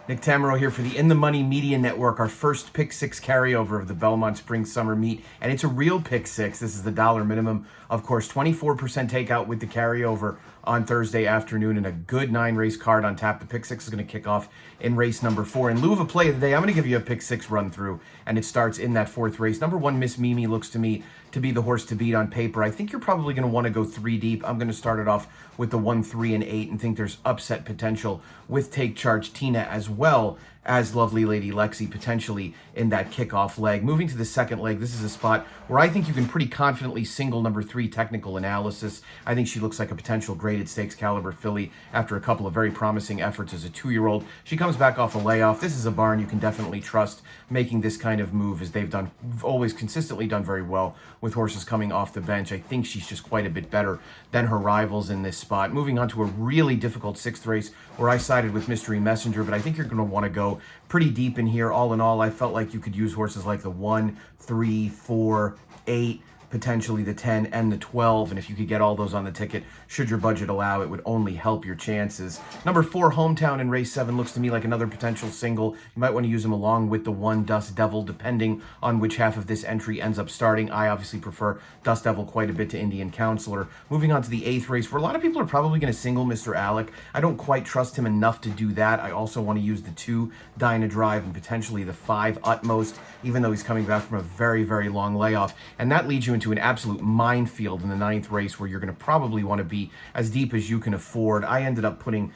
Nick Tammaro here for the In the Money Media Network, our first Pick 6 carryover of the Belmont Spring Summer Meet. And it's a real Pick 6. This is the dollar minimum. Of course, 24% takeout with the carryover on Thursday afternoon and a good 9-race card on tap. The Pick 6 is going to kick off in race number 4. In lieu of a play of the day, I'm going to give you a Pick 6 run through, and it starts in that 4th race. Number 1, Miss Mimi, looks to me to be the horse to beat on paper. I think you're probably going to want to go 3 deep. I'm going to start it off with the 1, 3, and 8 and think there's upset potential with Take Charge Tina as well as Lovely Lady Lexi potentially in that kickoff leg. Moving to the second leg, this is a spot where I think you can pretty confidently single number 3, Technical Analysis. I think she looks like a potential graded stakes caliber filly after a couple of very promising efforts as a 2-year-old. She comes back off a layoff. This is a barn you can definitely trust making this kind of move, as they've always consistently done very well with horses coming off the bench. I think she's just quite a bit better than her rivals in this spot. Moving on to a really difficult 6th race where I sided with Mystery Messenger, but I think you're going to want to go pretty deep in here. All in all, I felt like you could use horses like the 1, 3, 4, 8, potentially the 10 and the 12, and if you could get all those on the ticket, should your budget allow, it would only help your chances. Number 4, Hometown in race 7 looks to me like another potential single. You might want to use him along with the 1, Dust Devil, depending on which half of this entry ends up starting. I obviously prefer Dust Devil quite a bit to Indian Counselor. Moving on to the 8th race, where a lot of people are probably going to single Mr. Alec. I don't quite trust him enough to do that. I also want to use the 2, Dinah Drive, and potentially the 5, Utmost, even though he's coming back from a very, very long layoff. And that leads you into an absolute minefield in the 9th race where you're going to probably want to be as deep as you can afford. I ended up putting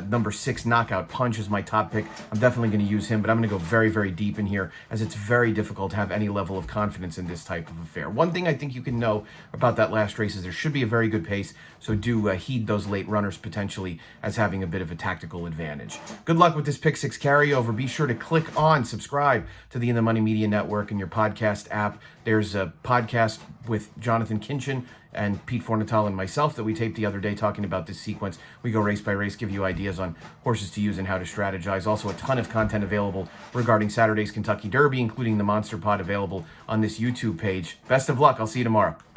number 6, Knockout Punch, as my top pick. I'm definitely going to use him, but I'm going to go very, very deep in here, as it's very difficult to have any level of confidence in this type of affair. One thing I think you can know about that last race is there should be a very good pace, so do heed those late runners potentially as having a bit of a tactical advantage. Good luck with this Pick 6 carryover. Be sure to click on subscribe to the In the Money Media Network in your podcast app. There's a podcast with Jonathan Kinchin and Pete Fornatal and myself that we taped the other day talking about this sequence. We go race by race, give you ideas on horses to use and how to strategize. Also a ton of content available regarding Saturday's Kentucky Derby, including the Monster Pod available on this YouTube page. Best of luck. I'll see you tomorrow.